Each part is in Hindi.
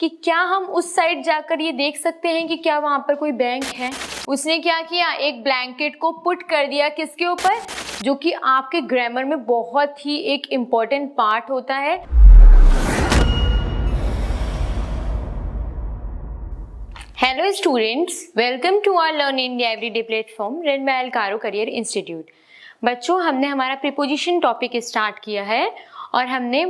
कि क्या हम उस साइड जाकर ये देख सकते हैं कि क्या वहां पर कोई बैंक है। उसने क्या किया, एक ब्लैंकेट को पुट कर दिया किसके ऊपर, जो कि आपके ग्रामर में बहुत ही एक इम्पॉर्टेंट पार्ट होता है। Hello students, welcome to our learn India everyday platform run by अल्कारो करियर इंस्टीट्यूट। बच्चों, हमने हमारा प्रीपोजिशन टॉपिक स्टार्ट किया है और हमने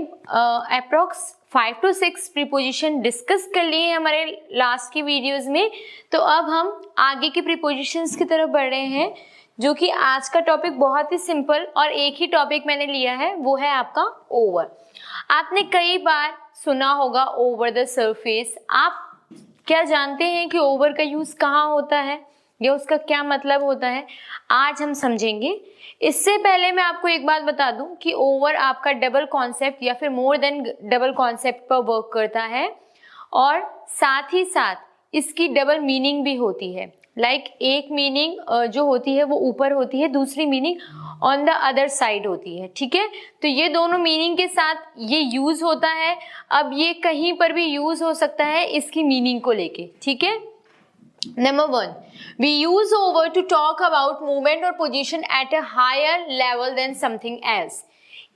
अप्रॉक्स 5 to 6 प्रीपोजिशन डिस्कस कर लिए हैं हमारे लास्ट की वीडियोस में। तो अब हम आगे के प्रीपोजिशंस की तरफ बढ़ रहे हैं, जो कि आज का टॉपिक बहुत ही सिंपल और एक ही टॉपिक मैंने लिया है, वो है आपका ओवर। आपने कई बार सुना होगा ओवर द सरफेस। आप क्या जानते हैं कि ओवर का यूज कहाँ होता है या उसका क्या मतलब होता है, आज हम समझेंगे। इससे पहले मैं आपको एक बात बता दूं कि ओवर आपका डबल कॉन्सेप्ट या फिर मोर देन डबल कॉन्सेप्ट पर वर्क करता है और साथ ही साथ इसकी डबल मीनिंग भी होती है। एक मीनिंग जो होती है वो ऊपर होती है, दूसरी meaning on the other side होती है। ठीक है, तो ये दोनों मीनिंग के साथ ये यूज होता है। अब ये कहीं पर भी यूज हो सकता है इसकी मीनिंग को लेके। ठीक है, Number 1, we use over to talk about movement or position at a higher level than something else.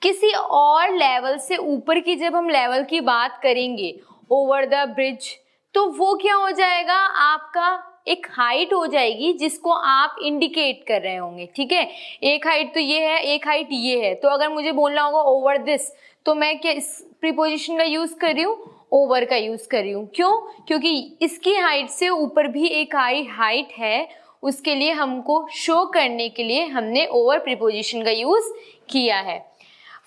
किसी और लेवल से ऊपर की जब हम लेवल की बात करेंगे, ओवर द ब्रिज, तो वो क्या हो जाएगा, आपका एक हाइट हो जाएगी जिसको आप इंडिकेट कर रहे होंगे। ठीक है, एक हाइट तो ये है, एक हाइट ये है, तो अगर मुझे बोलना होगा ओवर दिस, तो मैं क्या इस प्रीपोजिशन का यूज कर रही हूँ, ओवर का यूज कर रही हूँ। क्यों? क्योंकि इसकी हाइट से ऊपर भी एक हाइट है, उसके लिए हमको शो करने के लिए हमने ओवर प्रीपोजिशन का यूज किया है।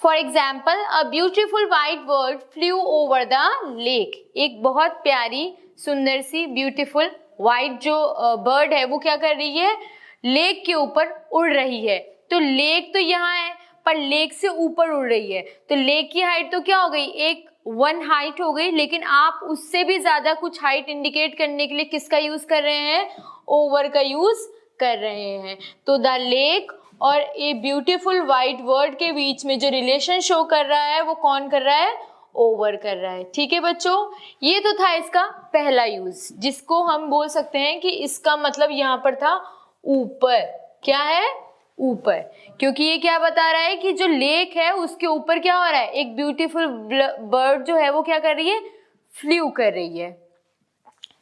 For example, a beautiful white bird flu over the lake. एक बहुत प्यारी सुंदर सी ब्यूटिफुल वाइट जो बर्ड है वो क्या कर रही है, लेक के ऊपर उड़ रही है। तो लेक तो यहाँ है पर लेक से ऊपर उड़ रही है, तो लेक की हाइट तो क्या हो गई, एक वन हाइट हो गई। लेकिन आप उससे भी ज्यादा कुछ हाइट इंडिकेट करने के लिए किसका यूज कर रहे हैं, ओवर का यूज कर रहे हैं। तो द लेक और ए ब्यूटीफुल वाइट वर्ड के बीच में जो रिलेशन शो कर रहा है वो कौन कर रहा है, ओवर कर रहा है। ठीक है बच्चों, ये तो था इसका पहला यूज, जिसको हम बोल सकते हैं कि इसका मतलब यहाँ पर था ऊपर। क्या है, ऊपर, क्योंकि ये क्या बता रहा है कि जो लेक है उसके ऊपर क्या हो रहा है, एक ब्यूटीफुल बर्ड जो है वो क्या कर रही है, फ्लू कर रही है।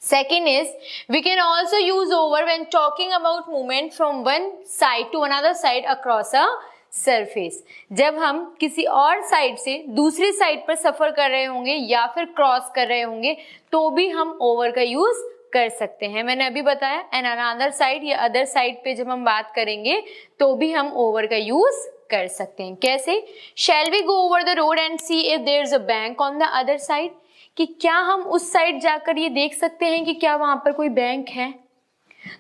Second is, we can also use over when talking about movement from one side to another side across a surface. जब हम किसी और साइड से दूसरी साइड पर सफर कर रहे होंगे या फिर क्रॉस कर रहे होंगे, तो भी हम ओवर का यूज कर सकते हैं। मैंने अभी बताया, एंड अनदर साइड या अदर साइड पे जब हम बात करेंगे तो भी हम ओवर का यूज कर सकते हैं। कैसे? Shall we go over the road and see if there's a bank on the other side? कि क्या हम उस साइड जाकर ये देख सकते हैं कि क्या वहां पर कोई बैंक है।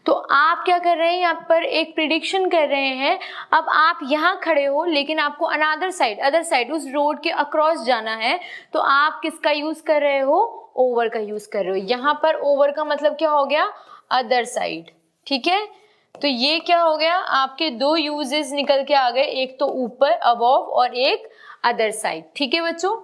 तो आप क्या कर रहे हैं, यहाँ पर एक प्रिडिक्शन कर रहे हैं। अब आप यहाँ खड़े हो लेकिन आपको अदर साइड उस रोड के अक्रॉस जाना है, तो आप किसका यूज कर रहे हो, ओवर का यूज कर रहे हो। यहाँ पर ओवर का मतलब क्या हो गया, अदर साइड। ठीक है, तो ये क्या हो गया, आपके दो यूजेस निकल के आ गए, एक तो ऊपर अबव और एक अदर साइड। ठीक है बच्चों,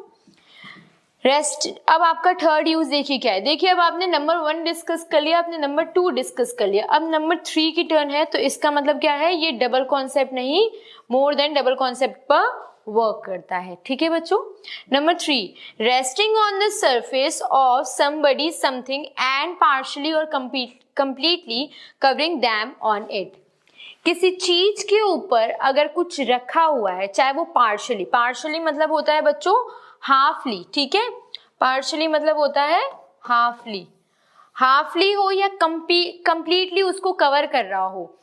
रेस्ट। अब आपका थर्ड यूज देखिए क्या है। देखिए, अब आपने नंबर 1 डिस्कस कर लिया, आपने नंबर 2 डिस्कस कर लिया, अब नंबर 3 की टर्न है। तो इसका मतलब क्या है, ये डबल कॉन्सेप्ट नहीं, मोर देन डबल कॉन्सेप्ट पर वर्क करता है। ठीक है बच्चों, number 3, resting on the surface of somebody something and partially और completely covering them on it. किसी चीज के ऊपर अगर कुछ रखा हुआ है, चाहे वो पार्शियली मतलब होता है बच्चों हाफली। ठीक है, पार्शियली मतलब होता है हाफली हो या कंप्लीटली उसको कवर कर रहा हो,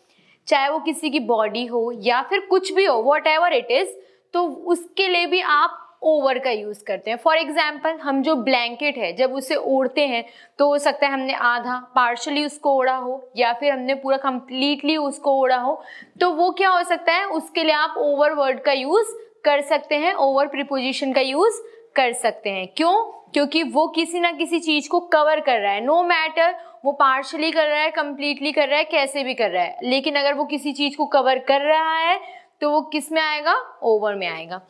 चाहे वो किसी की बॉडी हो या फिर कुछ भी हो, वॉट एवर इट इज, तो उसके लिए भी आप ओवर का यूज करते हैं। फॉर एग्जाम्पल, हम जो ब्लैंकेट है जब उसे ओढ़ते हैं तो हो सकता है हमने आधा पार्शियली उसको ओढ़ा हो या फिर हमने पूरा कंप्लीटली उसको ओढ़ा हो, तो वो क्या हो सकता है, उसके लिए आप ओवर वर्ड का यूज कर सकते हैं, ओवर प्रीपोजिशन का यूज कर सकते हैं। क्यों? क्योंकि वो किसी ना किसी चीज को कवर कर रहा है, नो मैटर वो पार्शियली कर रहा है, कंप्लीटली कर रहा है, कैसे भी कर रहा है, लेकिन अगर वो किसी चीज को कवर कर रहा है तो वो किस में आएगा, ओवर में आएगा।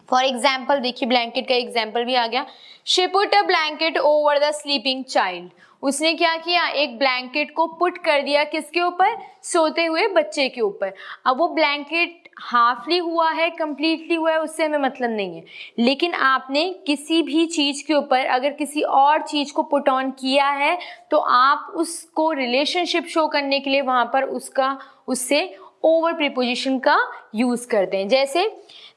फॉर एग्जाम्पल देखिए, ब्लैंकेट का एग्जाम्पल भी आ गया। She put a blanket over the sleeping child. उसने क्या किया, एक ब्लैंकेट को पुट कर दिया किसके ऊपर, सोते हुए बच्चे के ऊपर। अब वो ब्लैंकेट हाफली हुआ है, कंप्लीटली हुआ है, उससे हमें मतलब नहीं है, लेकिन आपने किसी भी चीज के ऊपर अगर किसी और चीज को पुट ऑन किया है तो आप उसको रिलेशनशिप शो करने के लिए वहां पर उससे ओवर प्रीपोजिशन का यूज करते हैं। जैसे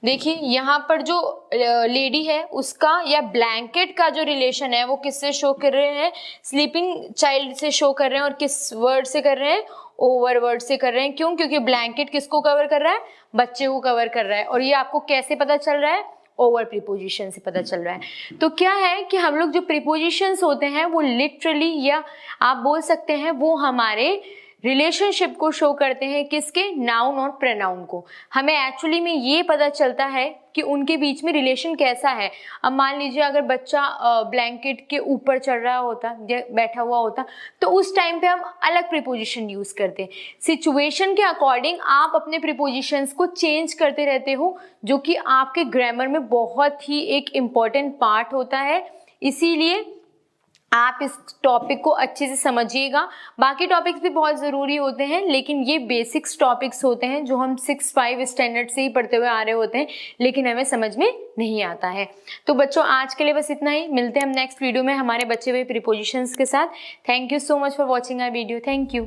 देखिए यहाँ पर जो लेडी है उसका या ब्लैंकेट का जो रिलेशन है वो किससे शो कर रहे हैं, स्लीपिंग चाइल्ड से शो कर रहे हैं। और किस वर्ड से कर रहे हैं, ओवर वर्ड से कर रहे हैं। क्यों, क्योंकि ब्लैंकेट किसको कवर कर रहा है, बच्चे को कवर कर रहा है। और ये आपको कैसे पता चल रहा है, ओवर प्रीपोजिशन से पता चल रहा है। तो क्या है कि हम लोग जो प्रीपोजिशंस होते हैं वो लिटरली, या आप बोल सकते हैं वो हमारे रिलेशनशिप को शो करते हैं, किसके, नाउन और प्रोनाउन को। हमें एक्चुअली में ये पता चलता है कि उनके बीच में रिलेशन कैसा है। अब मान लीजिए अगर बच्चा ब्लैंकेट के ऊपर चढ़ रहा होता या बैठा हुआ होता तो उस टाइम पे हम अलग प्रीपोजिशन यूज करते हैं। सिचुएशन के अकॉर्डिंग आप अपने प्रीपोजिशंस को चेंज करते रहते हो, जो कि आपके ग्रामर में बहुत ही एक इम्पॉर्टेंट पार्ट होता है। इसीलिए आप इस टॉपिक को अच्छे से समझिएगा। बाकी टॉपिक्स भी बहुत ज़रूरी होते हैं, लेकिन ये बेसिक्स टॉपिक्स होते हैं जो हम 6-5 स्टैंडर्ड से ही पढ़ते हुए आ रहे होते हैं, लेकिन हमें समझ में नहीं आता है। तो बच्चों आज के लिए बस इतना ही। मिलते हैं हम नेक्स्ट वीडियो में हमारे बचे हुए प्रीपोजिशंस के साथ। Thank you so much for watching our video. Thank you.